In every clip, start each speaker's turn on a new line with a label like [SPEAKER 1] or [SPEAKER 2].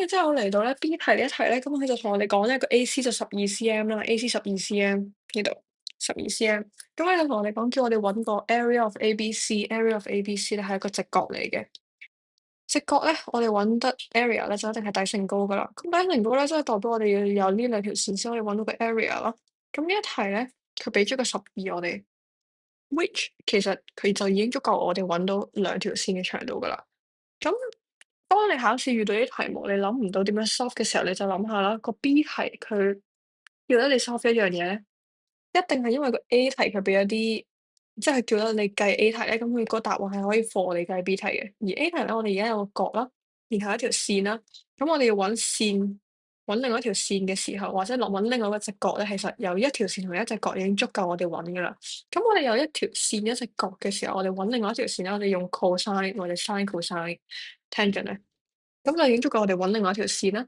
[SPEAKER 1] 住之後嚟到咧 B 題呢一題咧，咁佢就同我哋講咧個 AC 就12cm 啦，AC 12cm 呢度12cm，咁佢就同我哋講叫我哋揾個 area of ABC，area of ABC 咧係一個直角嚟嘅。直角咧，我哋揾得 area 咧就一定係底乘高噶啦。咁底乘高咧，即係代表我哋要有呢兩條線先可以揾到個 area 咯。咁呢一題咧，佢俾咗個12我哋，which 其實佢就已經足夠我哋揾到兩條線嘅長度噶啦。咁當你考試遇到啲題目，你諗唔到點樣 solve 嘅時候，你就諗下啦，個 B 題佢叫得你 solve 一樣嘢咧，一定係因為個 A 題佢俾咗啲，即係叫得你計 A 題咧，咁佢個答案係可以貨你計 B 題嘅。而 A 題咧，我哋而家有個角啦，然後一條線啦，咁我哋要揾線，揾另外一條線嘅時候，或者落揾另外一個直角咧，其實有一條線同一隻角已經足夠我哋揾噶啦。咁我哋有一條線一隻角嘅時候，我哋揾另外一條線咧，我哋用 cosine 或者 sin cosine tangent 咧，咁就已經足夠我哋揾另外一條線啦。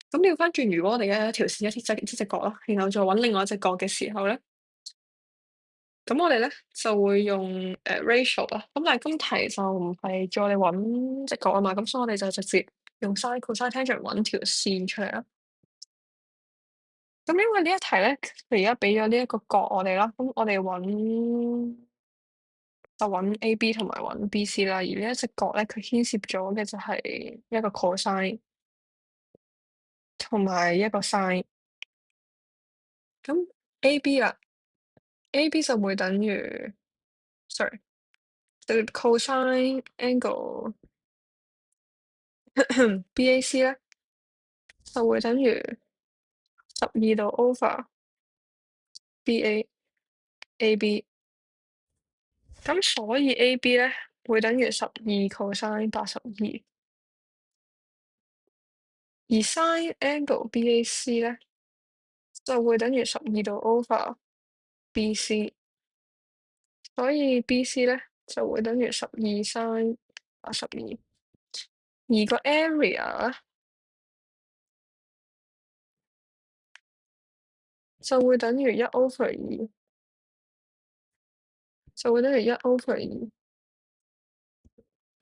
[SPEAKER 1] 咁調翻轉，如果我哋有一條線一隻角咯，然後再揾另外一隻角嘅時候咧，咁我哋咧就會用ratio 啦。咁但係今題就唔係叫我哋揾直角啊嘛，咁所以我哋就直接用 sin cosine tangent 揾條線出嚟啦。咁因為呢一題咧，佢而家俾咗呢一個角我哋啦，咁我哋揾 AB 同埋揾 BC 啦。而呢一隻角咧，佢牽涉咗嘅就係一個 cosine 同埋一個 sin。咁 AB 啦，AB 就會等於，sorry，對 cosine angle BAC 咧，就會等於12度 over BA，AB。咁所以 AB 咧會等於12 cosine 82，而 sin angle BAC 咧就會等於12度 over BC，所以 BC 咧就會等於12 sin 82，而個 area 咧就會等於1 over 2，就會等於1 over 2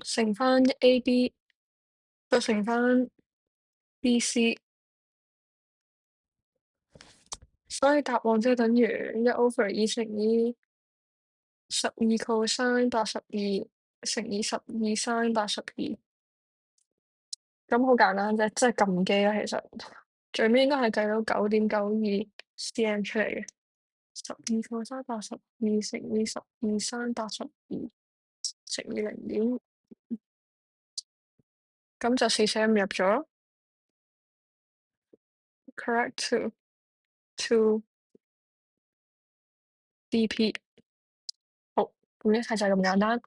[SPEAKER 1] 乘翻 AB 再乘翻 BC，所以答案即係等於1 over 2乘以12 cosine 82乘以12 sin 82。咁好簡單啫，即係撳機啦。其實最尾應該係計到9.92cm 出嚟嘅。12 cosine 82乘以12 sin 82乘以0.5，咁就4cm 入咗咯。Correct to DP。好，咁呢題就係咁簡單。